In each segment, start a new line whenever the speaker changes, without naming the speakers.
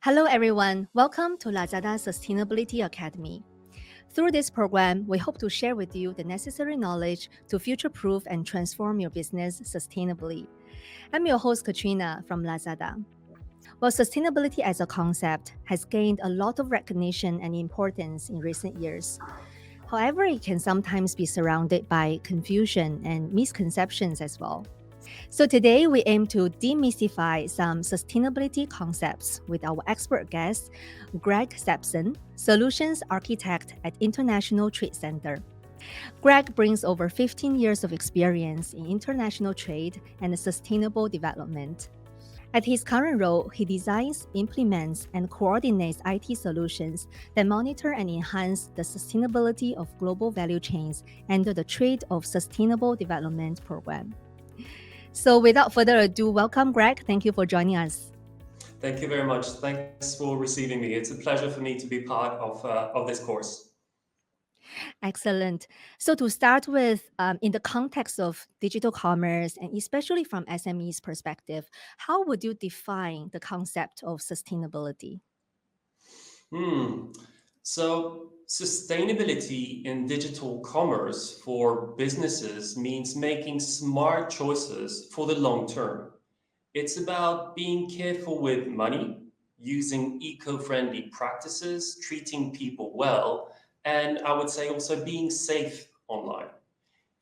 Hello, everyone. Welcome to Lazada Sustainability Academy. Through this program, we hope to share with you the necessary knowledge to future-proof and transform your business sustainably. I'm your host, Katrina from Lazada. Well, sustainability as a concept has gained a lot of recognition and importance in recent years. However, it can sometimes be surrounded by confusion and misconceptions as well. So today we aim to demystify some sustainability concepts with our expert guest, Greg Sampson, Solutions Architect at International Trade Center. Greg brings over 15 years of experience in international trade and sustainable development. At his current role, he designs, implements, and coordinates IT solutions that monitor and enhance the sustainability of global value chains under the Trade of Sustainable Development Program. So without further ado, welcome, Greg. Thank you for joining us.
Thank you very much. Thanks for receiving me. It's a pleasure for me to be part of this course.
Excellent. So to start with, in the context of digital commerce, and especially from SME's perspective, how would you define the concept of sustainability?
So sustainability in digital commerce for businesses means making smart choices for the long term. It's about being careful with money, using eco-friendly practices, treating people well, and I would say also being safe online.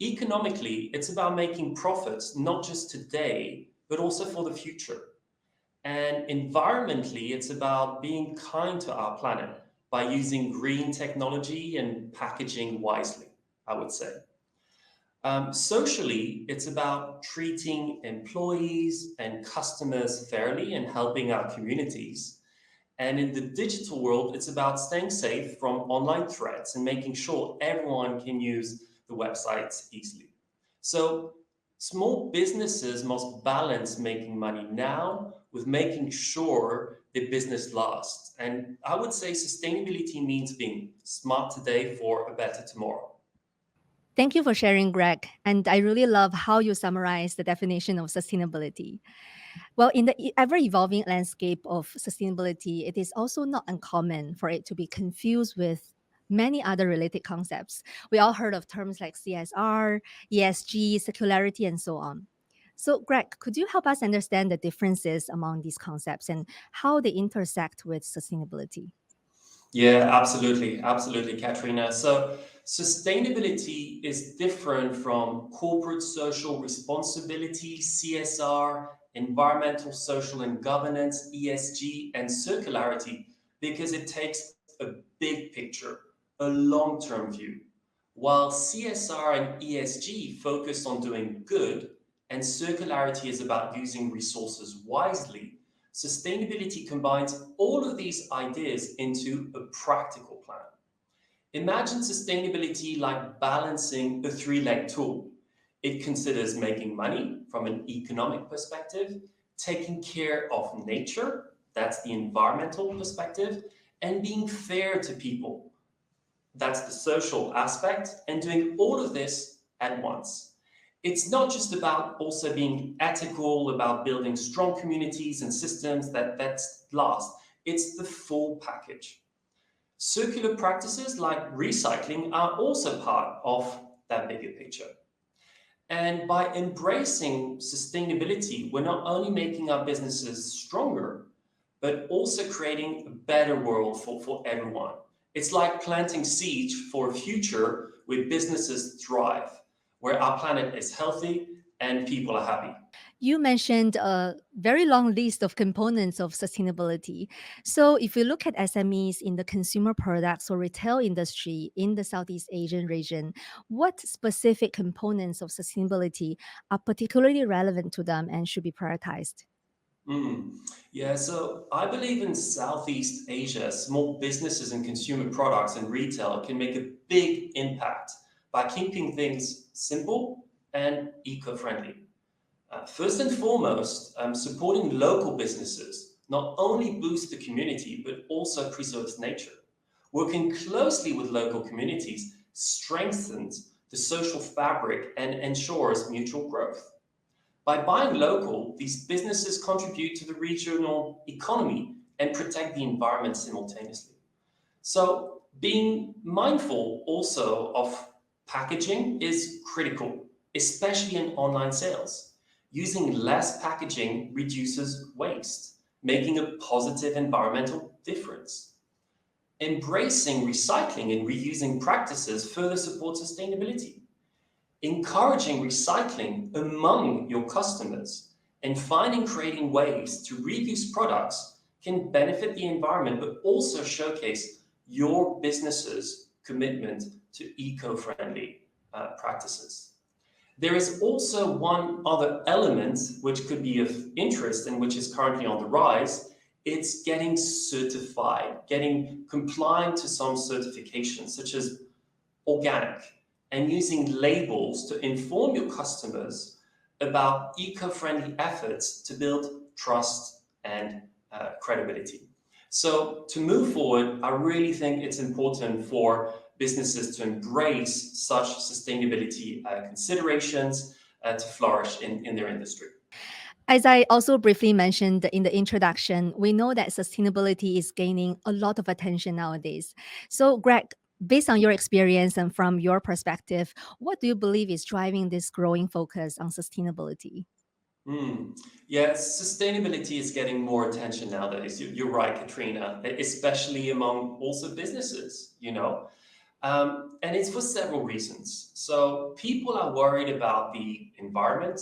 Economically, it's about making profits not just today, but also for the future. And environmentally, it's about being kind to our planet by using green technology and packaging wisely, I would say. Socially, it's about treating employees and customers fairly and helping our communities. And in the digital world, it's about staying safe from online threats and making sure everyone can use the websites easily. So, small businesses must balance making money now with making sure their business lasts. And I would say sustainability means being smart today for a better tomorrow.
Thank you for sharing, Greg. And I really love how you summarize the definition of sustainability. Well, in the ever evolving landscape of sustainability, it is also not uncommon for it to be confused with many other related concepts. We all heard of terms like CSR, ESG, circularity, and so on. So, Greg, could you help us understand the differences among these concepts and how they intersect with sustainability?
Yeah, absolutely. Absolutely, Katrina. So sustainability is different from corporate social responsibility, CSR, environmental, social, and governance, ESG, and circularity, because it takes a big picture, a long-term view. While CSR and ESG focus on doing good, and circularity is about using resources wisely, sustainability combines all of these ideas into a practical plan. Imagine sustainability like balancing a three-leg tool. It considers making money from an economic perspective, taking care of nature, that's the environmental perspective, and being fair to people, that's the social aspect, and doing all of this at once. It's not just about also being ethical, about building strong communities and systems that last. It's the full package. Circular practices like recycling are also part of that bigger picture. And by embracing sustainability, we're not only making our businesses stronger, but also creating a better world for everyone. It's like planting seeds for a future where businesses thrive, where our planet is healthy and people are happy.
You mentioned a very long list of components of sustainability. So, if we look at SMEs in the consumer products or retail industry in the Southeast Asian region, what specific components of sustainability are particularly relevant to them and should be prioritized?
Mm. Yeah, so I believe in Southeast Asia, small businesses and consumer products and retail can make a big impact by keeping things simple and eco-friendly. First and foremost, supporting local businesses not only boosts the community, but also preserves nature. Working closely with local communities strengthens the social fabric and ensures mutual growth. By buying local, these businesses contribute to the regional economy and protect the environment simultaneously. So being mindful also of packaging is critical, especially in online sales. Using less packaging reduces waste, making a positive environmental difference. Embracing recycling and reusing practices further support sustainability. Encouraging recycling among your customers and finding creating ways to reuse products can benefit the environment, but also showcase your business's commitment to eco-friendly practices. There is also one other element which could be of interest and which is currently on the rise. It's getting certified, getting compliant to some certifications, such as organic, and using labels to inform your customers about eco-friendly efforts to build trust and credibility. So to move forward, I really think it's important for businesses to embrace such sustainability considerations to flourish in their industry.
As I also briefly mentioned in the introduction, we know that sustainability is gaining a lot of attention nowadays. So, Greg, based on your experience and from your perspective, what do you believe is driving this growing focus on sustainability?
Hmm. Yeah, sustainability is getting more attention nowadays. You're right, Katrina, especially among also businesses, you know. And it's for several reasons. So people are worried about the environment,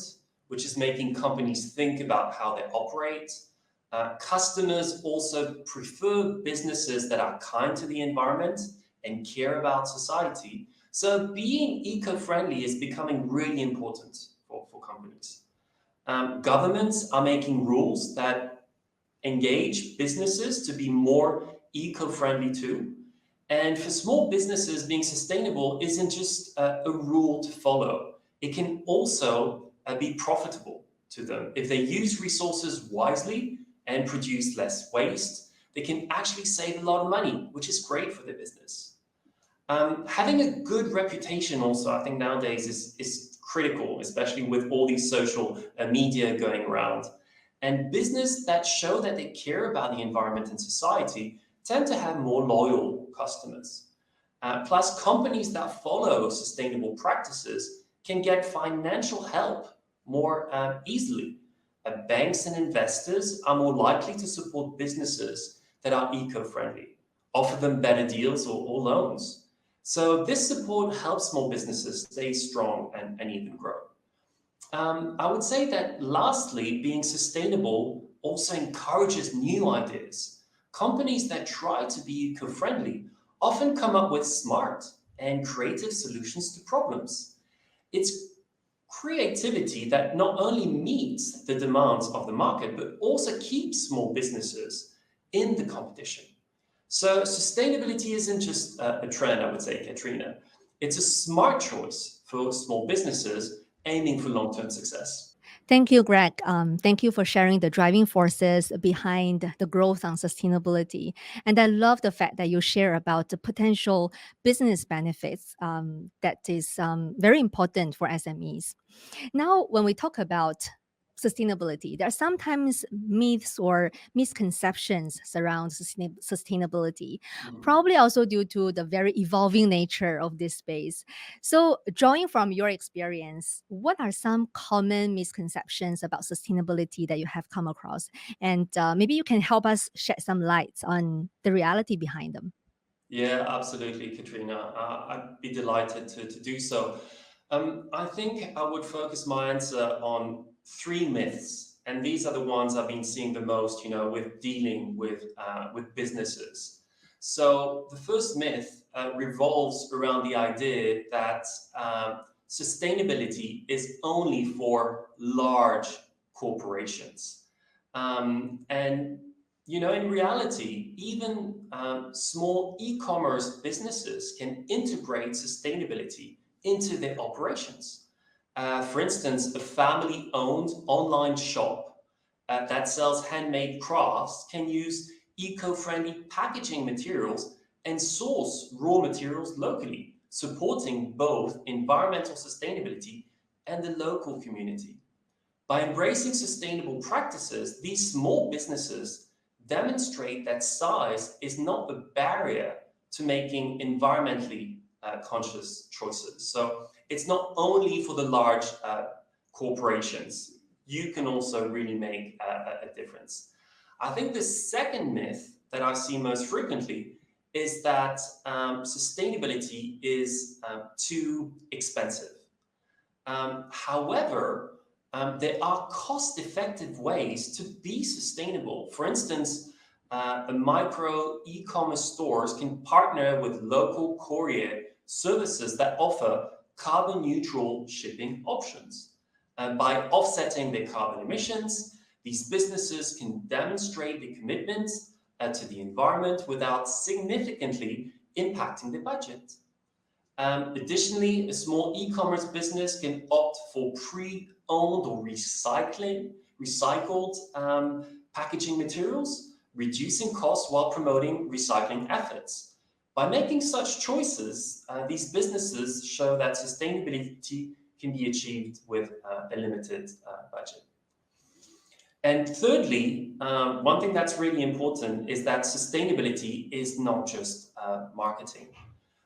which is making companies think about how they operate. Customers also prefer businesses that are kind to the environment and care about society. So being eco-friendly is becoming really important for companies. Governments are making rules that engage businesses to be more eco-friendly too. And for small businesses, being sustainable isn't just a rule to follow. It can also be profitable to them. If they use resources wisely and produce less waste, they can actually save a lot of money, which is great for their business. Having a good reputation also, I think nowadays is critical, especially with all these social media going around. And business that show that they care about the environment and society tend to have more loyal customers. Plus, companies that follow sustainable practices can get financial help more easily. Banks and investors are more likely to support businesses that are eco-friendly, offer them better deals or loans. So this support helps small businesses stay strong and even grow. I would say that lastly, being sustainable also encourages new ideas. Companies that try to be eco-friendly often come up with smart and creative solutions to problems. It's creativity that not only meets the demands of the market, but also keeps small businesses in the competition. So sustainability isn't just a trend, I would say, Katrina. It's a smart choice for small businesses aiming for long-term success.
Thank you, Greg. Thank you for sharing the driving forces behind the growth on sustainability. And I love the fact that you share about the potential business benefits that is very important for SMEs. Now, when we talk about sustainability, there are sometimes myths or misconceptions surround sustainability,
Mhm.
probably also due to the very evolving nature of this space. So, drawing from your experience, what are some common misconceptions about sustainability that you have come across? And maybe you can help us shed some light on the reality behind them.
Yeah, absolutely, Katrina. I'd be delighted to do so. I think I would focus my answer on three myths, and these are the ones I've been seeing the most, you know, with dealing with businesses. So the first myth revolves around the idea that sustainability is only for large corporations, and you know, in reality, even small e-commerce businesses can integrate sustainability into their operations. For instance, a family-owned online shop that sells handmade crafts can use eco-friendly packaging materials and source raw materials locally, supporting both environmental sustainability and the local community. By embracing sustainable practices, these small businesses demonstrate that size is not a barrier to making environmentally conscious choices. So it's not only for the large corporations. You can also really make a difference. I think the second myth that I see most frequently is that sustainability is too expensive. However, there are cost-effective ways to be sustainable. For instance, a micro e-commerce stores can partner with local courier services that offer carbon neutral shipping options. And by offsetting their carbon emissions, these businesses can demonstrate their commitment to the environment without significantly impacting the budget. Additionally, a small e-commerce business can opt for pre-owned or recycled packaging materials, reducing costs while promoting recycling efforts. By making such choices, these businesses show that sustainability can be achieved with a limited budget. And thirdly, one thing that's really important is that sustainability is not just marketing.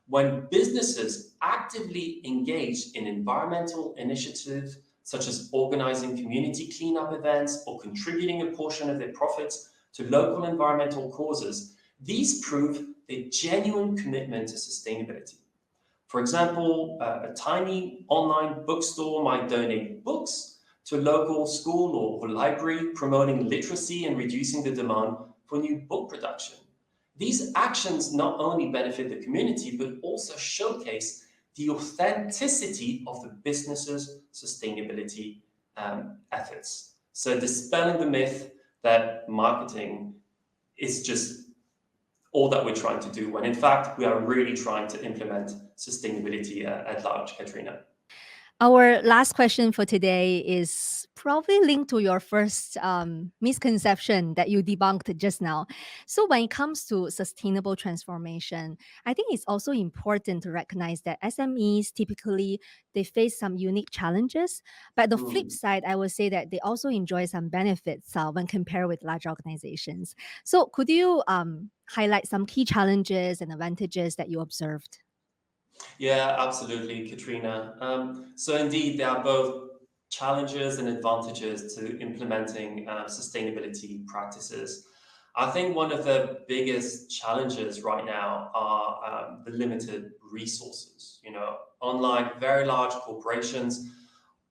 When businesses actively engage in environmental initiatives, such as organizing community cleanup events or contributing a portion of their profits to local environmental causes, these prove their genuine commitment to sustainability. For example, a tiny online bookstore might donate books to a local school or library, promoting literacy and reducing the demand for new book production. These actions not only benefit the community, but also showcase the authenticity of the business's sustainability efforts. So dispelling the myth that marketing is just all that we're trying to do, when in fact we are really trying to implement sustainability at large, Katrina.
Our last question for today is probably linked to your first misconception that you debunked just now. So, when it comes to sustainable transformation, I think it's also important to recognize that SMEs typically they face some unique challenges. But the flip
Hmm.
side, I would say that they also enjoy some benefits when compared with large organizations. So, could you highlight some key challenges and advantages that you observed?
Yeah, absolutely, Katrina. So indeed, there are both challenges and advantages to implementing sustainability practices. I think one of the biggest challenges right now are the limited resources. You know, unlike very large corporations,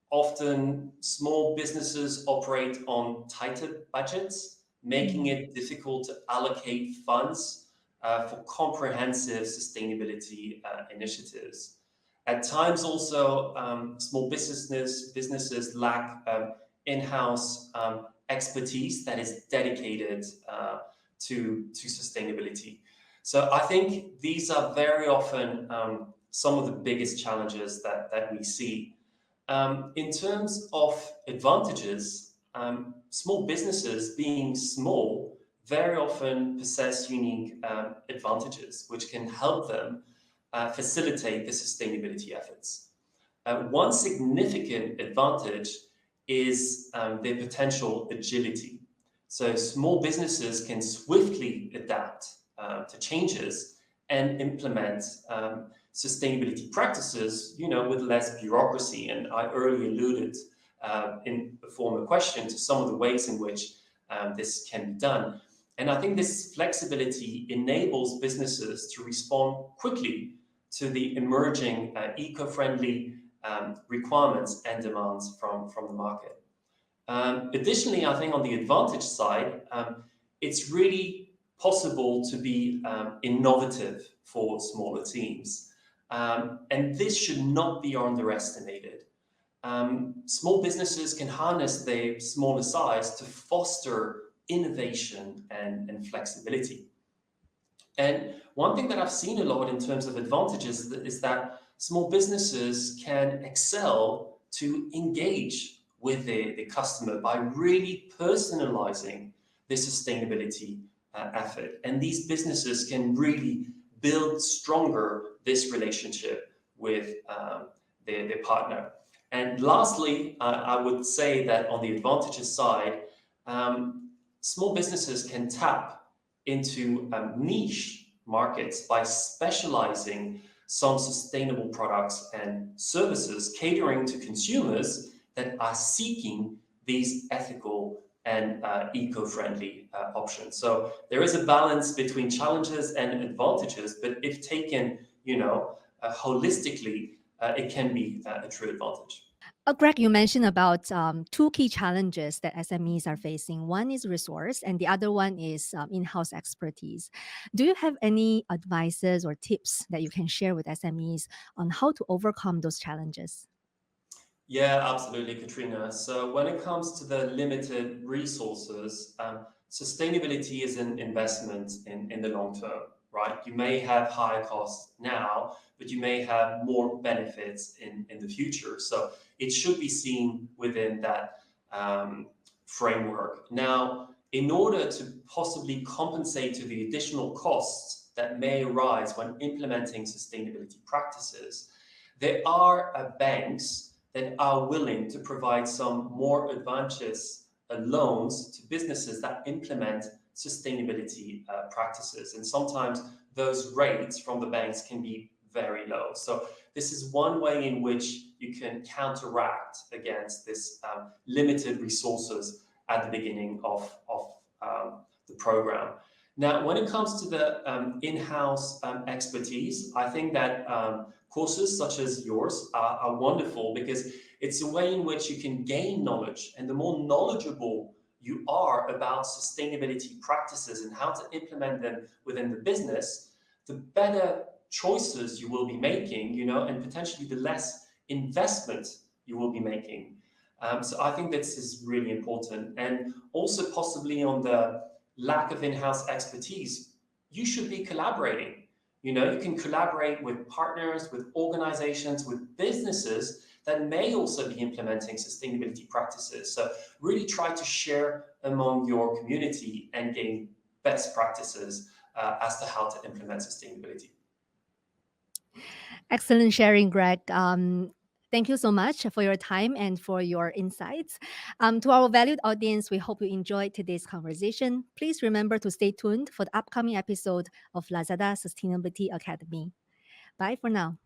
often small businesses operate on tighter budgets, making
Mm.
it difficult to allocate funds for comprehensive sustainability initiatives. At times, also, small businesses lack in-house expertise that is dedicated to sustainability. So I think these are very often some of the biggest challenges that we see. In terms of advantages, small businesses being small very often possess unique advantages which can help them facilitate the sustainability efforts. One significant advantage is their potential agility. So small businesses can swiftly adapt to changes and implement sustainability practices, you know, with less bureaucracy. And I earlier alluded in a former question to some of the ways in which this can be done. And I think this flexibility enables businesses to respond quickly to the emerging eco-friendly requirements and demands from the market. Additionally, I think on the advantage side, it's really possible to be innovative for smaller teams. And this should not be underestimated. Small businesses can harness their smaller size to foster innovation and flexibility. And one thing that I've seen a lot in terms of advantages is that small businesses can excel to engage with the customer by really personalizing the sustainability effort. And these businesses can really build stronger this relationship with their partner. And lastly, I would say that on the advantages side, small businesses can tap into niche markets by specializing some sustainable products and services, catering to consumers that are seeking these ethical and eco-friendly options. So there is a balance between challenges and advantages, but if taken, holistically, it can be a true advantage.
Greg, you mentioned about two key challenges that SMEs are facing. One is resource, and the other one is in-house expertise. Do you have any advices or tips that you can share with SMEs on how to overcome those challenges?
Yeah, absolutely, Katrina. So when it comes to the limited resources, sustainability is an investment in the long term, right? You may have high costs now, but you may have more benefits in the future. So it should be seen within that framework. Now, in order to possibly compensate to the additional costs that may arise when implementing sustainability practices, there are banks that are willing to provide some more advantageous loans to businesses that implement sustainability practices. And sometimes those rates from the banks can be very low. So this is one way in which you can counteract against this limited resources at the beginning of the program. Now, when it comes to the in-house expertise, I think that courses such as yours are wonderful because it's a way in which you can gain knowledge. And the more knowledgeable you are about sustainability practices and how to implement them within the business, the better choices you will be making, and potentially the less investment you will be making. So I think this is really important. And also possibly on the lack of in-house expertise, you should be collaborating. You can collaborate with partners, with organizations, with businesses that may also be implementing sustainability practices. So really try to share among your community and gain best practices as to how to implement sustainability.
Excellent sharing, Greg. Thank you so much for your time and for your insights. To our valued audience, we hope you enjoyed today's conversation. Please remember to stay tuned for the upcoming episode of Lazada Sustainability Academy. Bye for now.